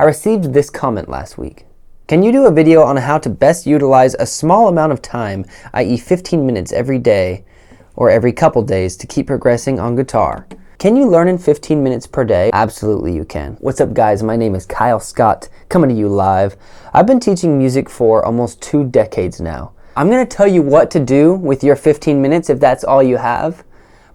I received this comment last week. Can you do a video on how to best utilize a small amount of time, i.e. 15 minutes every day or every couple days to keep progressing on guitar? Can you learn in 15 minutes per day? Absolutely you can. What's up guys, my name is Kyle Scott, coming to you live. I've been teaching music for almost 2 decades now. I'm going to tell you what to do with your 15 minutes if that's all you have.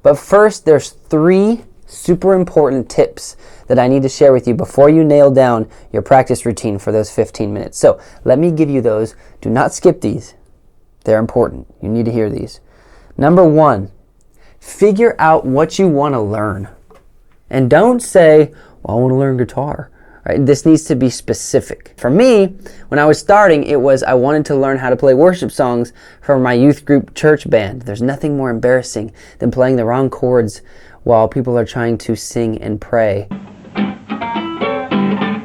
But first, there's 3 super important tips that I need to share with you before you nail down your practice routine for those 15 minutes. So let me give you those. Do not skip these. They're important. You need to hear these. Number 1, figure out what you want to learn. And don't say, well, I want to learn guitar. Right? This needs to be specific. For me, when I was starting, it was I wanted to learn how to play worship songs for my youth group church band. There's nothing more embarrassing than playing the wrong chords while people are trying to sing and pray.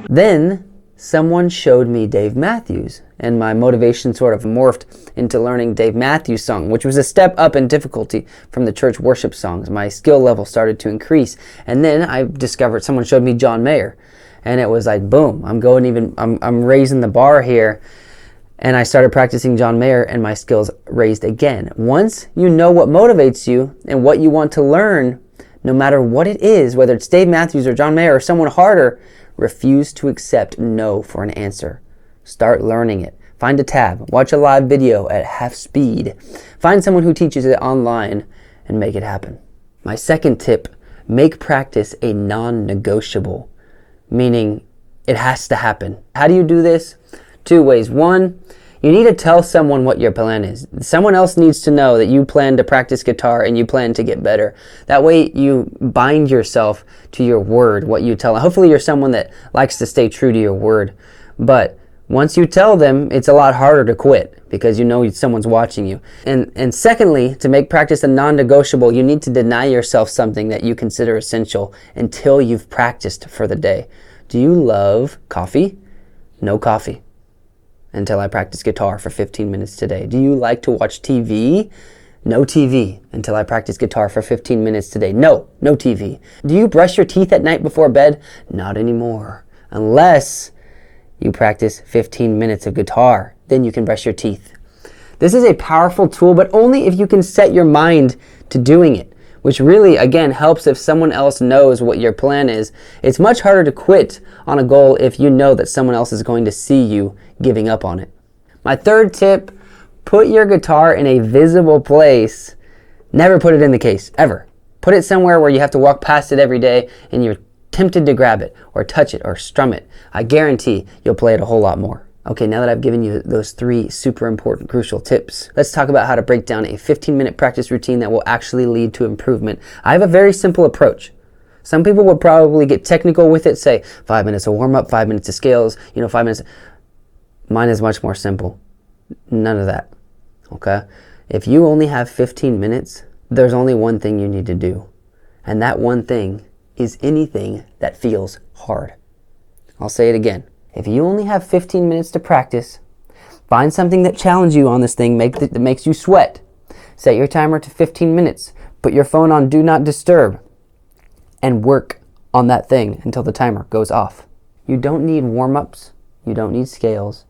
Then someone showed me Dave Matthews, and my motivation sort of morphed into learning Dave Matthews' song, which was a step up in difficulty from the church worship songs. My skill level started to increase, and then I discovered someone showed me John Mayer, and it was like boom, I'm raising the bar here. And I started practicing John Mayer, and my skills raised again. Once you know what motivates you and what you want to learn, no matter what it is, whether it's Dave Matthews or John Mayer or someone harder, refuse to accept no for an answer. Start learning it. Find a tab, watch a live video at half speed, find someone who teaches it online, and make it happen. My second tip, make practice a non-negotiable, meaning it has to happen. How do you do this? 2 ways. 1, you need to tell someone what your plan is. Someone else needs to know that you plan to practice guitar and you plan to get better. That way you bind yourself to your word, what you tell them. Hopefully you're someone that likes to stay true to your word. But once you tell them, it's a lot harder to quit because you know someone's watching you. And secondly, to make practice a non-negotiable, you need to deny yourself something that you consider essential until you've practiced for the day. Do you love coffee? No coffee until I practice guitar for 15 minutes today. Do you like to watch TV? No TV until I practice guitar for 15 minutes today. No TV. Do you brush your teeth at night before bed? Not anymore. Unless you practice 15 minutes of guitar, then you can brush your teeth. This is a powerful tool, but only if you can set your mind to doing it, which really, again, helps if someone else knows what your plan is. It's much harder to quit on a goal if you know that someone else is going to see you giving up on it. My third tip, put your guitar in a visible place. Never put it in the case, ever. Put it somewhere where you have to walk past it every day and you're tempted to grab it or touch it or strum it. I guarantee you'll play it a whole lot more. Okay, now that I've given you those 3 super important, crucial tips, let's talk about how to break down a 15-minute practice routine that will actually lead to improvement. I have a very simple approach. Some people will probably get technical with it, say 5 minutes of warm-up, 5 minutes of scales, 5 minutes. Mine is much more simple. None of that, okay? If you only have 15 minutes, there's only one thing you need to do. And that one thing is anything that feels hard. I'll say it again. If you only have 15 minutes to practice, find something that challenges you on this thing that makes you sweat. Set your timer to 15 minutes. Put your phone on Do Not Disturb and work on that thing until the timer goes off. You don't need warm-ups. You don't need scales.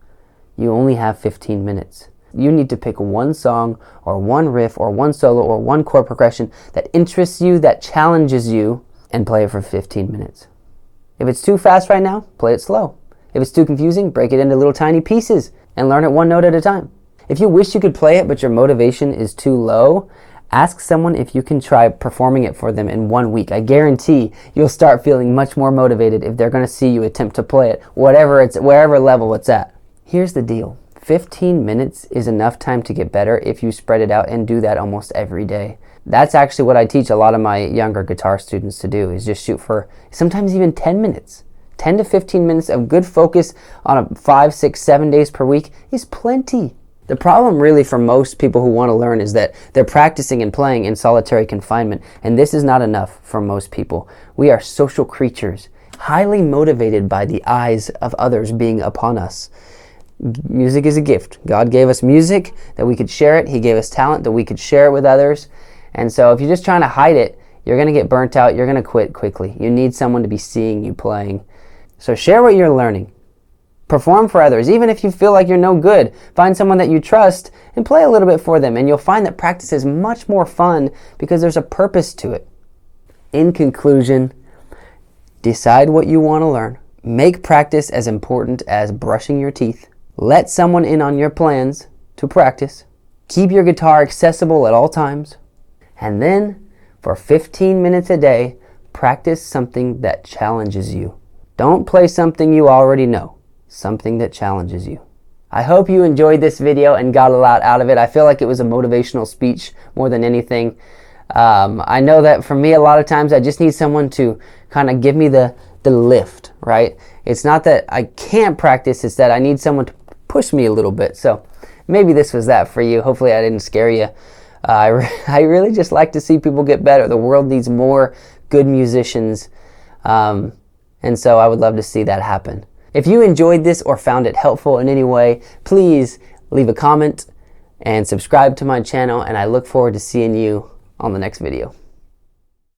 You only have 15 minutes. You need to pick one song or one riff or one solo or one chord progression that interests you, that challenges you, and play it for 15 minutes. If it's too fast right now, play it slow. If it's too confusing, break it into little tiny pieces and learn it one note at a time. If you wish you could play it but your motivation is too low, ask someone if you can try performing it for them in 1 week. I guarantee you'll start feeling much more motivated if they're going to see you attempt to play it, wherever level it's at. Here's the deal. 15 minutes is enough time to get better if you spread it out and do that almost every day. That's actually what I teach a lot of my younger guitar students to do, is just shoot for sometimes even 10 minutes. 10 to 15 minutes of good focus on a 5, 6, 7 days per week is plenty. The problem really for most people who want to learn is that they're practicing and playing in solitary confinement, and this is not enough for most people. We are social creatures, highly motivated by the eyes of others being upon us. Music is a gift. God gave us music that we could share it. He gave us talent that we could share it with others. And so if you're just trying to hide it, you're going to get burnt out. You're going to quit quickly. You need someone to be seeing you playing. So share what you're learning. Perform for others. Even if you feel like you're no good, find someone that you trust and play a little bit for them. And you'll find that practice is much more fun because there's a purpose to it. In conclusion, decide what you want to learn. Make practice as important as brushing your teeth. Let someone in on your plans to practice. Keep your guitar accessible at all times. And then, for 15 minutes a day, practice something that challenges you. Don't play something you already know. Something that challenges you. I hope you enjoyed this video and got a lot out of it. I feel like it was a motivational speech more than anything. I know that for me, a lot of times I just need someone to kind of give me the lift, right? It's not that I can't practice, it's that I need someone to push me a little bit. So maybe this was that for you. Hopefully I didn't scare you. I really just like to see people get better. The world needs more good musicians. And so I would love to see that happen. If you enjoyed this or found it helpful in any way, please leave a comment and subscribe to my channel, and I look forward to seeing you on the next video.